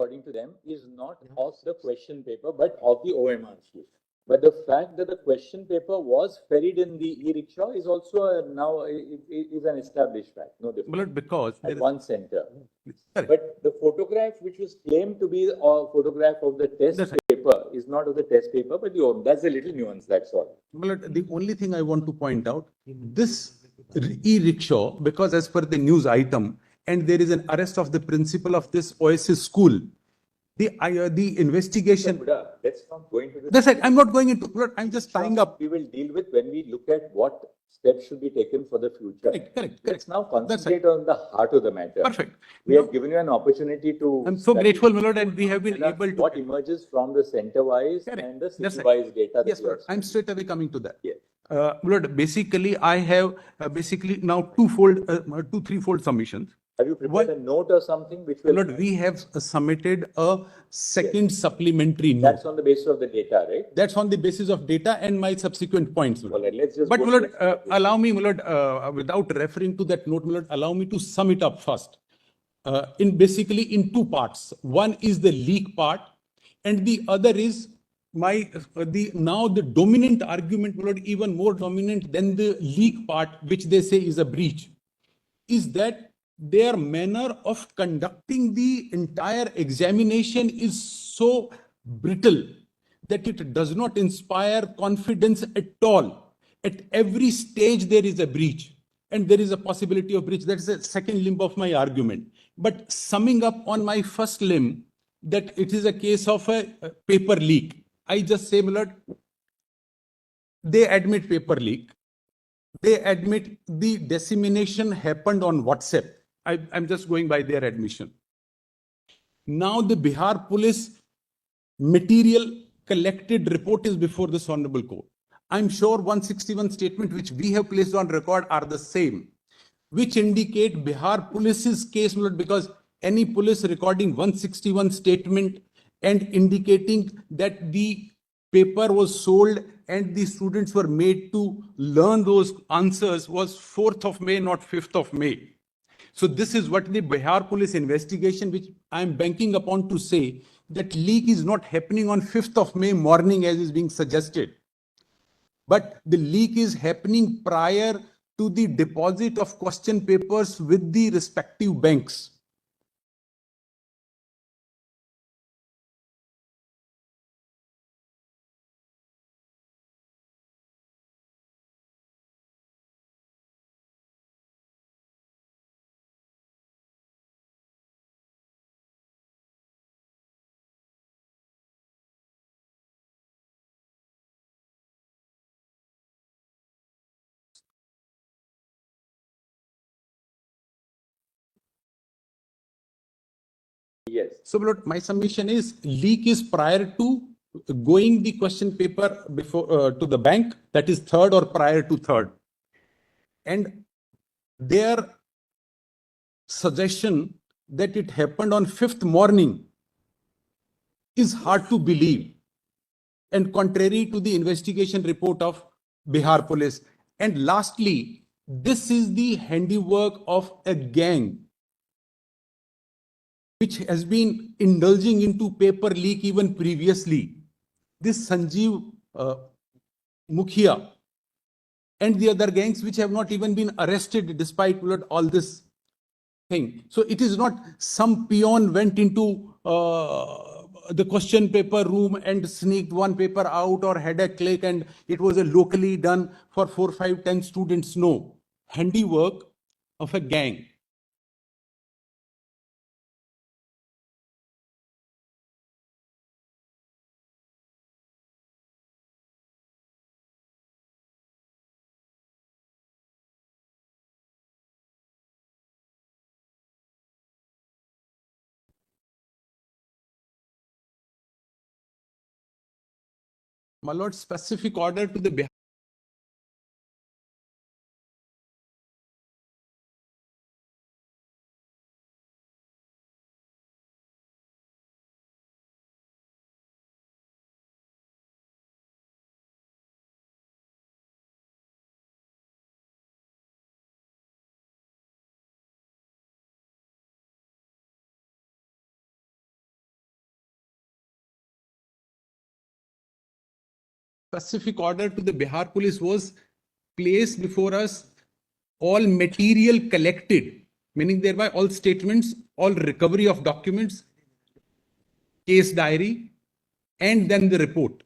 according to them, is not of the question paper, but of the OMR sheet. But the fact that the question paper was ferried in the e-rickshaw is also now is an established fact. No difference. But because at one center. Correct. But the photograph which was claimed to be a photograph of the test That's paper is not of the test paper, but that's a little nuance, that's all. But the only thing I want to point out, this e-rickshaw, because as per the news item, and there is an arrest of the principal of this Oasis school, the investigation. Let's not go into this. That's right. I'm not going into. I'm just tying up. We will deal with when we look at what steps should be taken for the future. Correct. Let's now concentrate on the heart of the matter. Perfect. We have given you an opportunity to. I'm so grateful, my lord, and we have been able to. What emerges from the center-wise and the city-wise data. Yes, sir. I'm straight away coming to that. Yes. Lord, basically, I have basically now threefold submissions. Have you prepared a note or something which will... Lord, we have submitted a second supplementary note. That's on the basis of the data, right? That's on the basis of data and my subsequent points. Well, let's just but, Lord, allow me, Lord, without referring to that note, Lord, allow me to sum it up first. In two parts. One is the leak part, and the other is the dominant argument, Lord, even more dominant than the leak part, which they say is a breach, is that their manner of conducting the entire examination is so brittle that it does not inspire confidence at all. At every stage, there is a breach, and there is a possibility of breach. That is the second limb of my argument. But summing up on my first limb, that it is a case of a paper leak. I just say, my lord, they admit paper leak. They admit the dissemination happened on WhatsApp. I'm just going by their admission. Now the Bihar police material collected report is before this honorable court. I'm sure 161 statement which we have placed on record are the same, which indicate Bihar police's case, because any police recording 161 statement and indicating that the paper was sold and the students were made to learn those answers was 4th of May, not 5th of May. So this is what the Bihar police investigation, which I am banking upon to say that leak is not happening on 5th of May morning as is being suggested. But the leak is happening prior to the deposit of question papers with the respective banks. Yes. So, Lord, my submission is leak is prior to going the question paper before to the bank, that is 3rd or prior to 3rd. And their suggestion that it happened on 5th morning is hard to believe and contrary to the investigation report of Bihar police. And lastly, this is the handiwork of a gang which has been indulging into paper leak even previously. This Sanjeev Mukhia and the other gangs which have not even been arrested despite all this thing. So it is not some peon went into the question paper room and sneaked one paper out or had a click and it was a locally done for 4, 5, 10 students. No, handiwork of a gang. My lord, specific order to the specific order to the Bihar police was place before us all material collected, meaning thereby all statements, all recovery of documents, case diary, and then the report.